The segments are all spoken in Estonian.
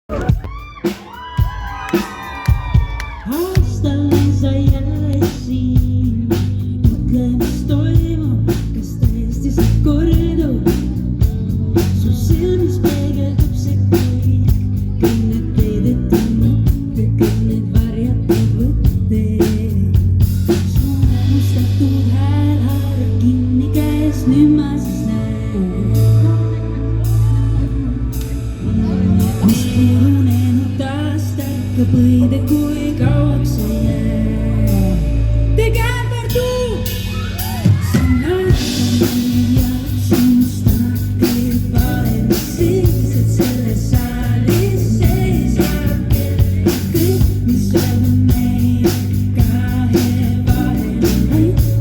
Aastal sa jälle siin, ütle, mis toimub, kas tõesti see kordub? Su silmis peegeldub see kõik need peidetud mõtted, kõik need varjatud võtted. Su mustatud hääl haarab kinni käes, nüüd ma siis näen, kus purunenud taas tärkab õide, kui kauaks see jääb. Tegel partout, see näitab ja sinustanud kõik vahel, mis sellised selles saalis seisab. Kõik, mis on meie kahe vahel,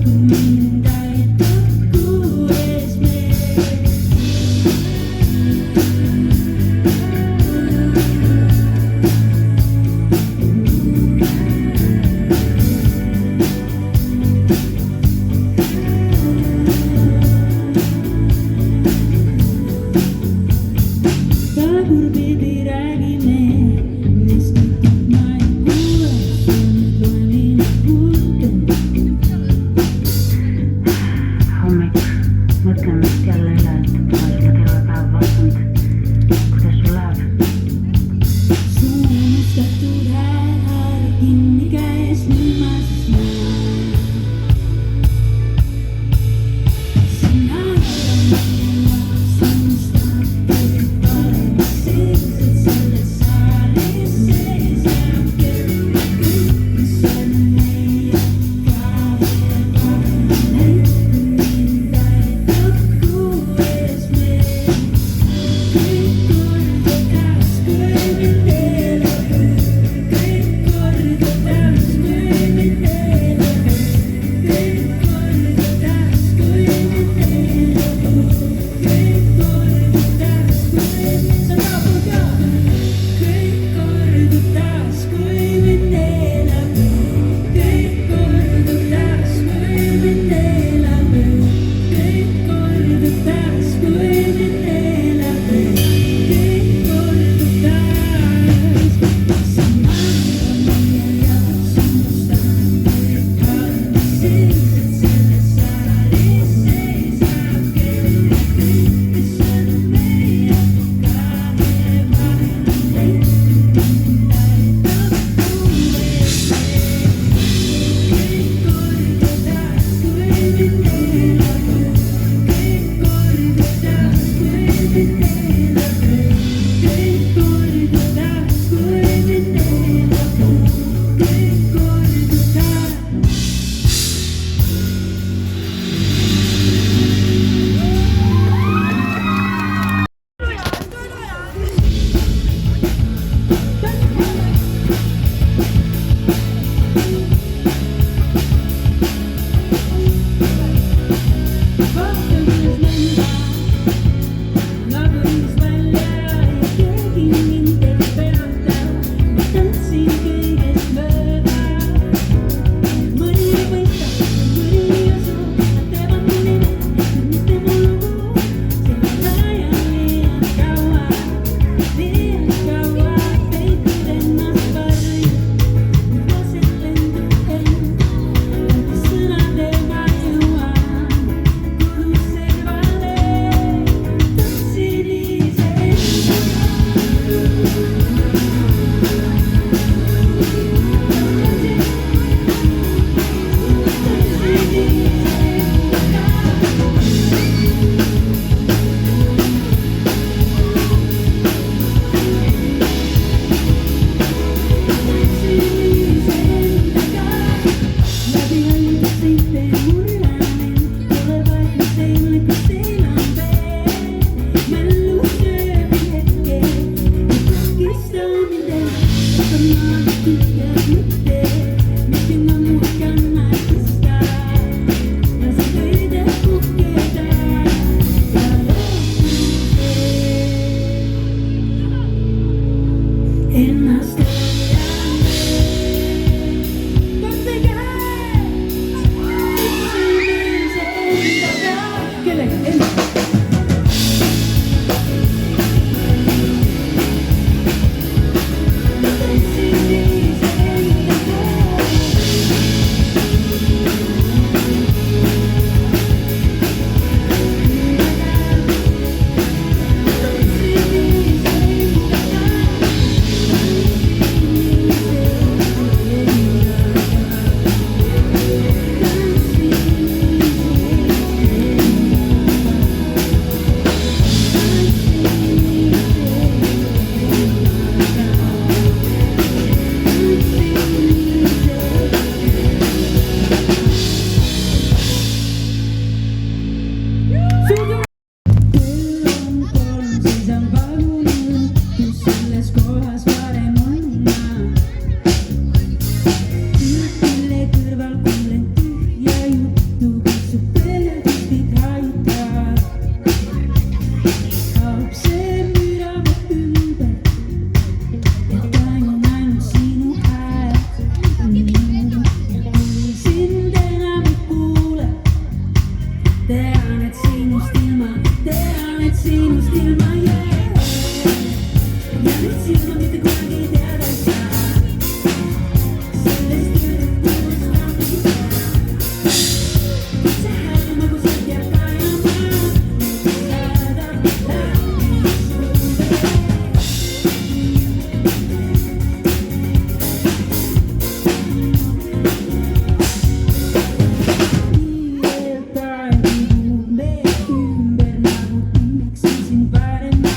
kui mind aitab kuues meil. Tagurpidi räägime, mis kõik ma ei kuule, sa nüüd loe minu kuulda. Hommik, mõtlen vist jälle üle, et pole sulle terve päev vastanud. Kuidas sul läheb? Su mustatud hääl haarab kinni käes, nüüd ma siis näen. See näitab meie sinustanud kõik vahel, mis sellised selles saalis seisab. Kõik, mis on meie kahe vahel, kui mind aitab kuues meil. Kõik kord taas, kui mind elab, kõik kord taas, kui mind elab, kõik kord taas, kui mind elab, kõik kord taas, kui mind sa kaabud ja kõik kord taas, kui mind elab, kõik kord taas, kui mind elab, kõik kord taas, kui mind elab, kõik kord taas. See näitab meie jaoks sinustanud kõik vahel, mis sellised selles saalis seisab. Kõik, mis on meie kahe vahel, mind aitab kuues meil. Kõik kord taas, kui mind elab, kõik kord taas, kui mind elab, kõik kord taas, kui mind elab, kõik kord taas. Vaatan, kuidas lenda, lagunes välja ja keegi mind ei peata. Ma tantsin kõigest mööda. Mõni võistab, mõni ei usu, nad teevad mu nime, mitte mu lugu. Sellel ajal liialt kaua peitnud ennast varju. Nüüd lasen lendu end, läbi sõnade ma jõuan kuruservale. Tantsin iseenda. Läbi hallide seinte murranen, pole vahet, mis teil, kus teil on veel. Mällu sööbi hetke, ei takista mind ennast, aga ma tühjad mõtted, mis mind ammu ei kanna tõsta. Lasen kõigil puhkeda ja lootusel ennast hoian veel. Võtke käes, tantsin iseendaga. Kellega? Endaga. kohas varem olla. Mille kõrval kuulen tühja juttu, kus su pöördustid hajutab. Kaob see müra mu ümber ja tajun ainult sinu häält. Ja kui sind enam ei kuule, tean, et sinust ilma jääb. Ja nüüd silma mitte kunagi teada ei saa. Sellest jutust rammida. See hääl magusalt jääb kajama. Saadab läbi suve. Kiirelt aeg liigub meie ümber nagu tunneksin sind parema.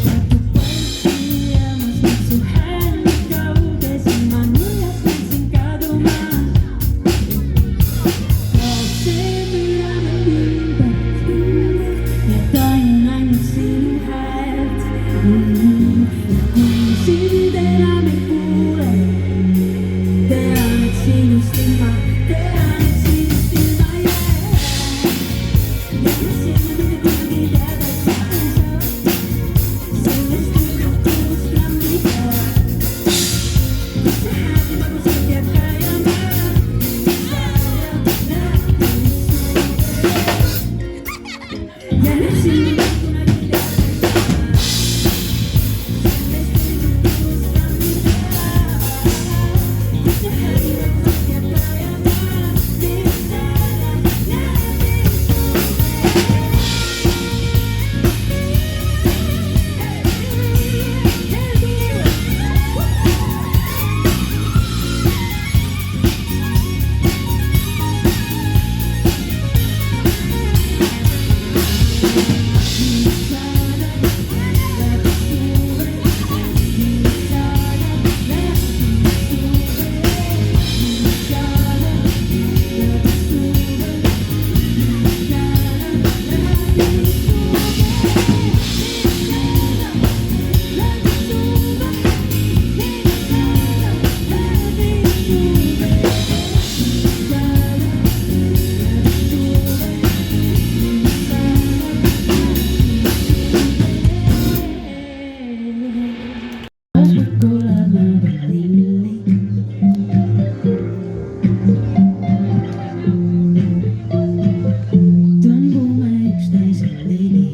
Satub paiki ja ma saan su häält kauges, ilma nõias läksin kaduma. Kaob see müra mu ümber ja tajun ainult sinu häält. Ja kui sind enam ei kuule, tean, et sinust ilma jääb. Ja nüüd silma mitte kunagi teada ei saa. Sellest jutust rammida. See hääl magusalt jääb kajama. Saadab läbi suve. Ja nüüd silma mitte kunagi teada ei saa. Sellest jutust rammida. See hääl magusalt jääb kajama. Saadab läbi tõmbume üksteisele ligi.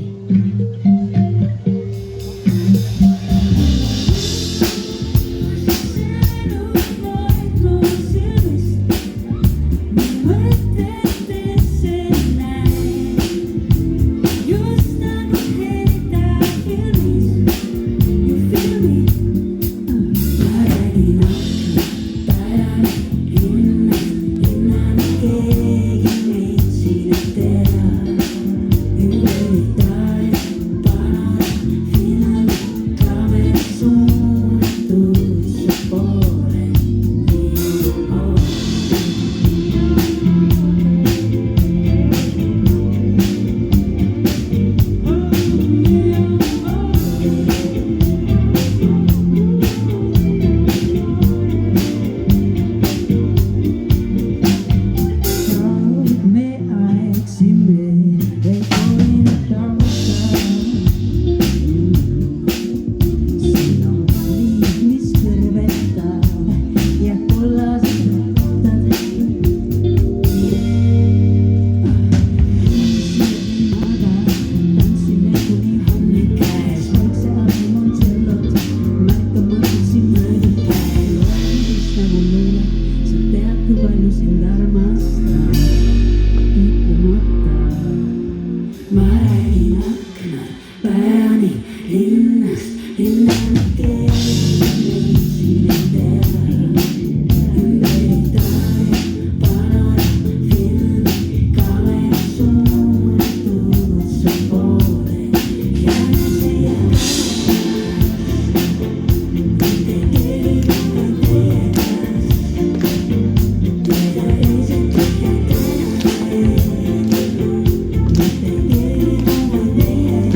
Just nagu helda filmis. You feel me? Ma räägin aknad, linnast, keegi meid siin ei tea. Üritaj, panad filmi, kaamera suunatud su poole. Me aeksime veel koina tausta. Siin on liig, mis kõrvetab ja kollased rattad. Ilmaga tantsime kuni hommik käes, vaikse asim on tsellot, märkamatult siin mööda käel. Olendis nagu luule, sa tead, kui palju sind armastan. Ütlemata, ma räägin aknad, päevani linnast, keegi meid siin ei tea. Üritaj, panad filmi, kaamera suunatud su poole. Ja nüüd siia mitte keegi ei teie käes. Mida esitad ja teed. Mitte keegi ei teie käes.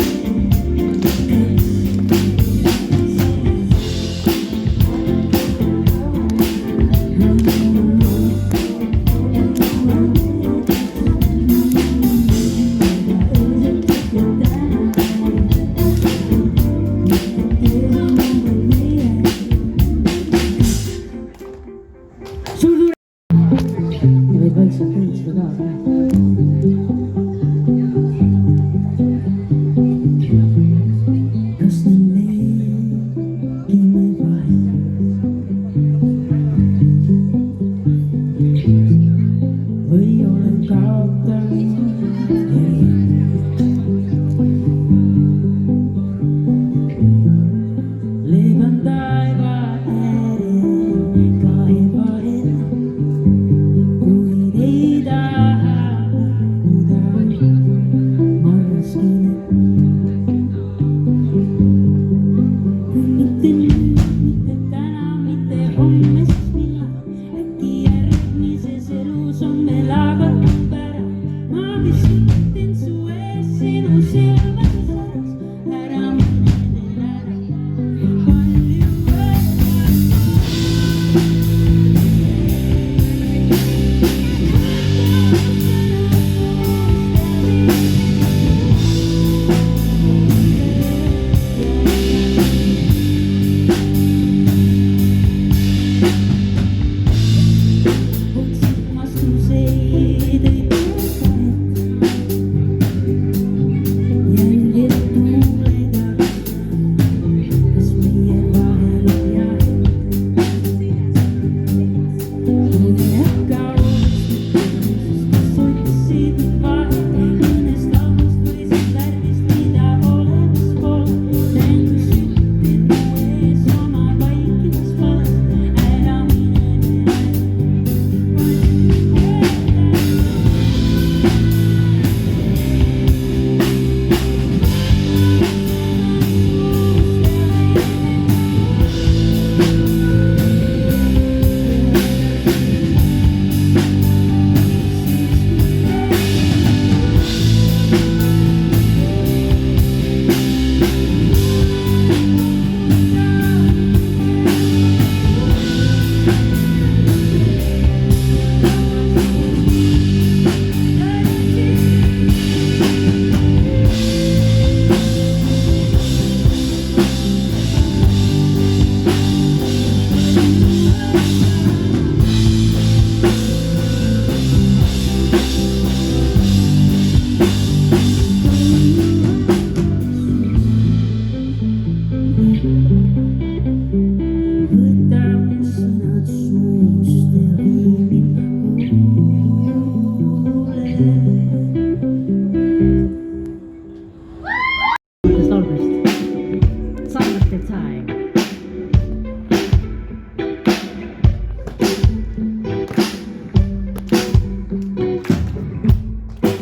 crying.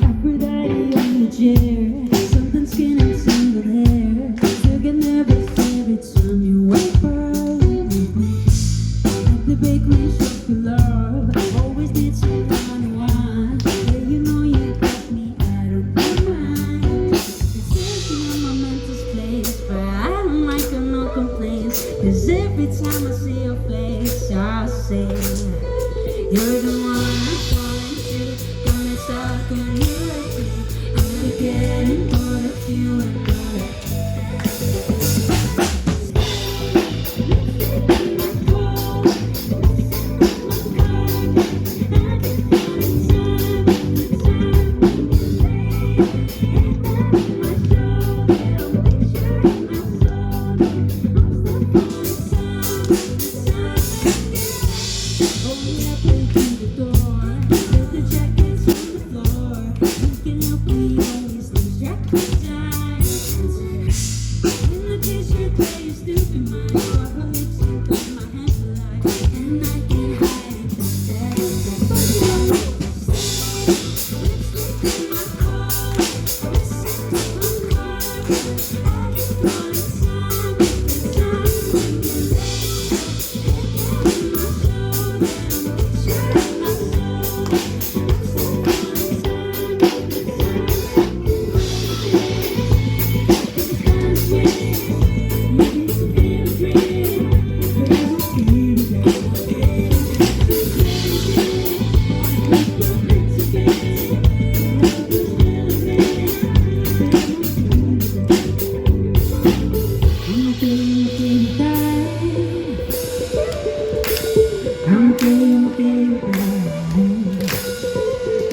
Aphrodite on the chair, something skin and single hair. Still get nervous every time you wait for me. At the bakery shop you love, always need some funny wine. Yeah, you know you got me out of my mind. You're sitting on my mental place, but I don't like no complaints. 'Cause every time I see your face, I say you're the one I'm falling to. Got me stuck in your head. I'm forgetting all of you and all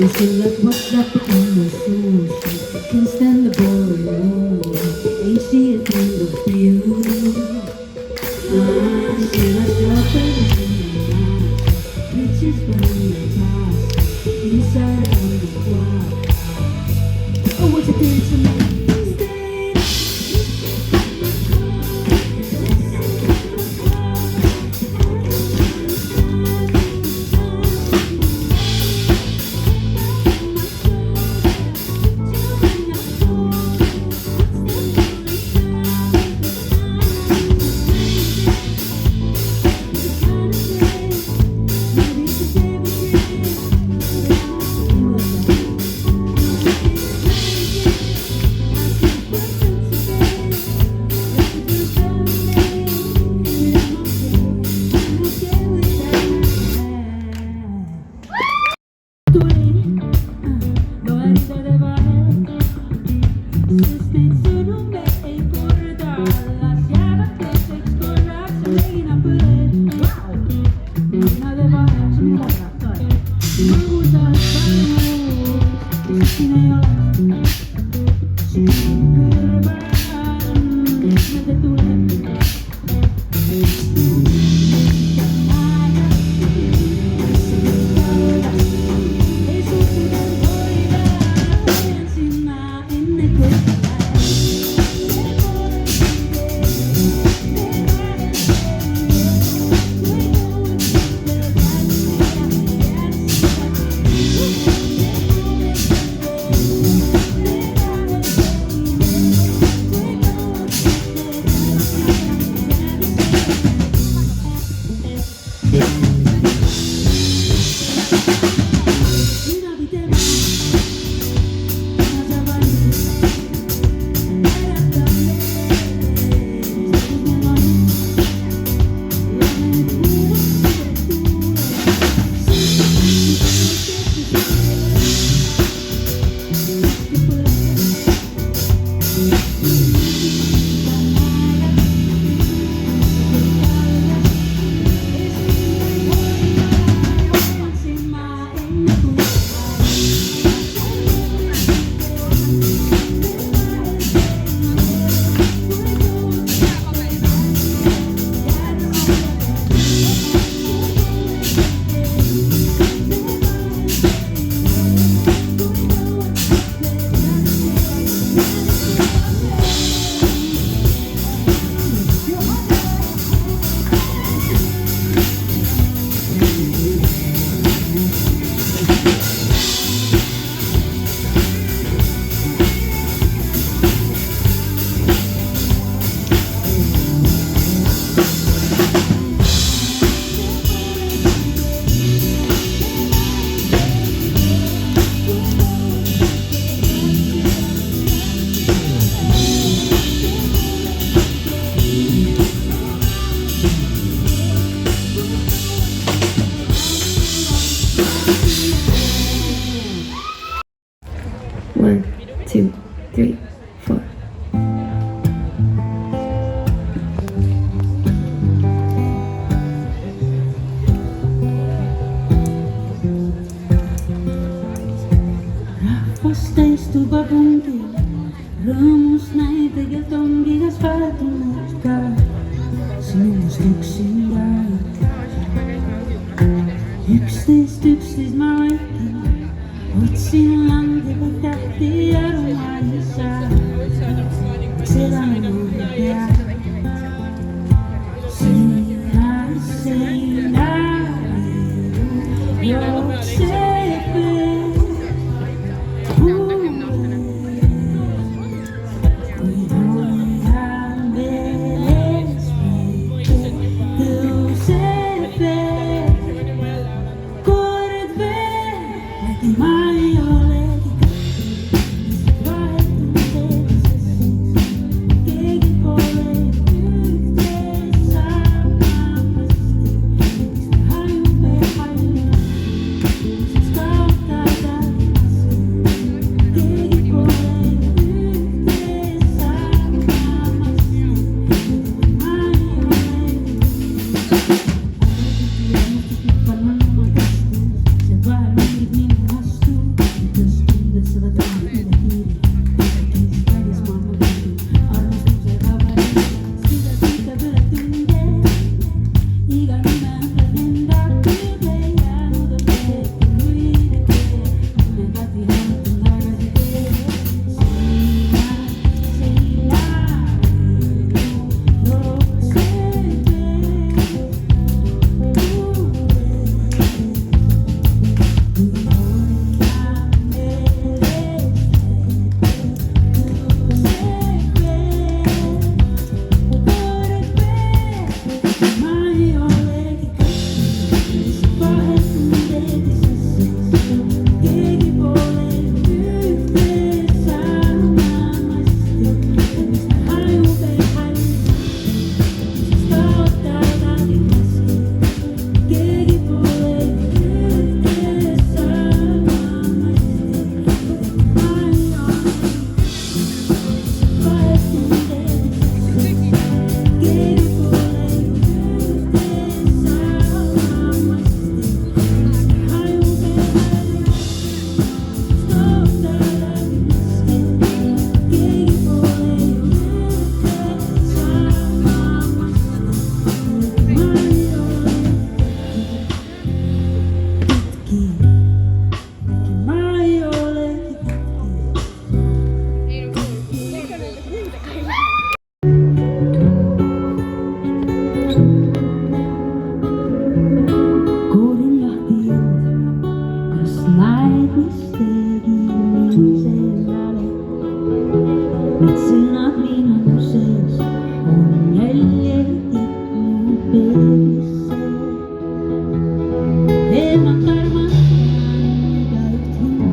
Is it like what's up in the shoes? Can't stand the boy, ain't she a thing of beauty? She like strawberries in my eyes, peaches from the past, inside on the wall. Oh, what you think to me? ongi rõõmus näib, tegelikult ongi kasvatunud ka sinust üksinda. üksteist ma võtan, otsin langeva tähti aru ma ei saa, seda ma ei tea. Seina jookseb kui hoian veel ees tõuseb kord veel, äkki ma ei olegi vahetunud ees, keegi pole üht-teist saanud. Sõnad minu sees on jälle jõudnud peegisse. Teemalt armastan igaüht hinda,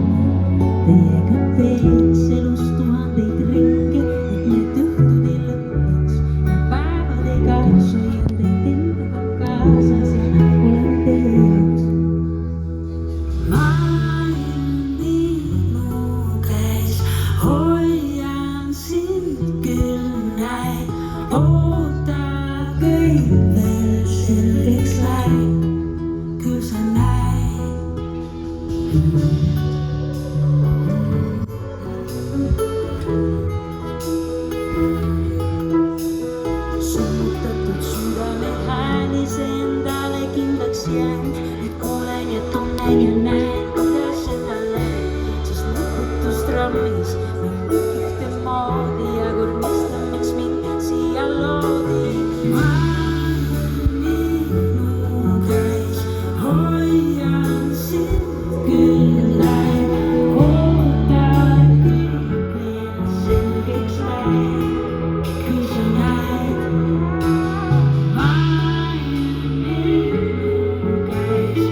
teiega teeks elus tuhandeid ringe, et need õhtud ei lõppeks ja päevad ei kaoks. Hoian teid endaga kaasas ja olen teie jaoks. Maailm minu käes, hoian sind küll näin, oota kõik veel selgeks läheb, küll sa näed. Summutatud südame häälis endale kindlaks jäänud, et kuulen ja tunnen ja näen, kuidas seda läheb, sest lõputust rammis mind ühtemoodi ja kord mõistan, miks mind siia loodi. Maailm minu käes, hoian sind küll näin, oota kõik veel selgeks läheb, küll sa näed. Maailm minu käes,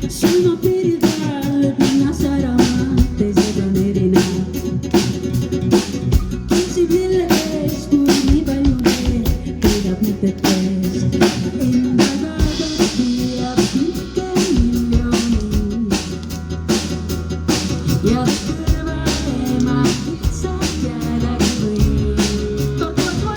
Sono per il ballo, prima sarà amante, se non eri nato. Chi si vede scuri mi voglio vedere, che da tutte teste. E non vado via finché milioni. Io scrivo ma pizza chiara di qui. Tutto il tuo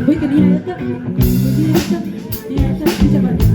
Voi che diretta, bisa balik.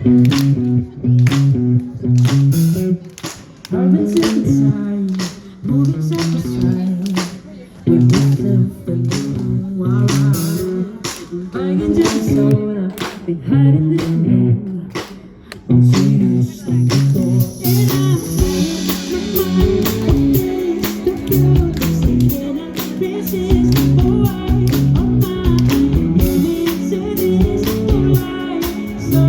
I've been sick inside, moving side to side with myself a little while. I can just soda, been hiding this room. I'm serious like before, and I'm my mind is the pure, thinking I resist. Oh, my limits to this, oh, so.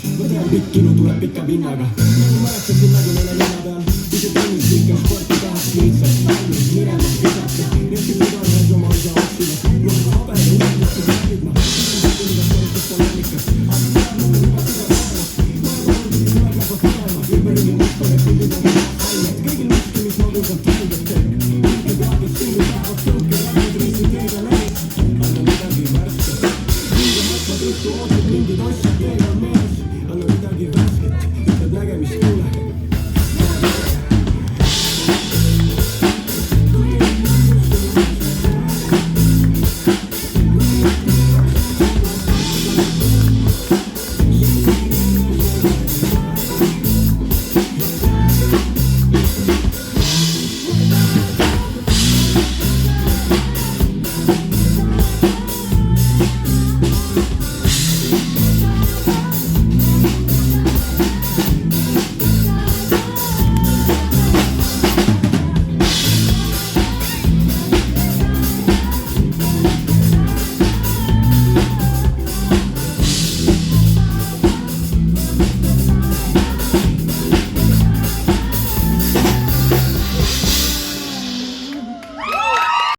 Vegas. Ma tean, pikk kinu tuleb pika vinnaga. Nagu mäletaksin nagu neile nina peal. Kui see tennis ikka sporti tahakski lihtsalt valmis minema visata. Need küll iganes oma isa otsivad. Mul on haber ja uudistus validma. Inimesed korrutas poleemikas. Aga tean, mul on juba süda maailmas. Maailma olgusid tuleb nagu tulema. Ümberringi musta ja pildid on ained. Kõigil miski, mis magusalt valged teeb. Kõik teadus singud lähevad tõuke räägid riisid teega läbi. Anna midagi värske. Kõige matma tõttu ootid mingid asja.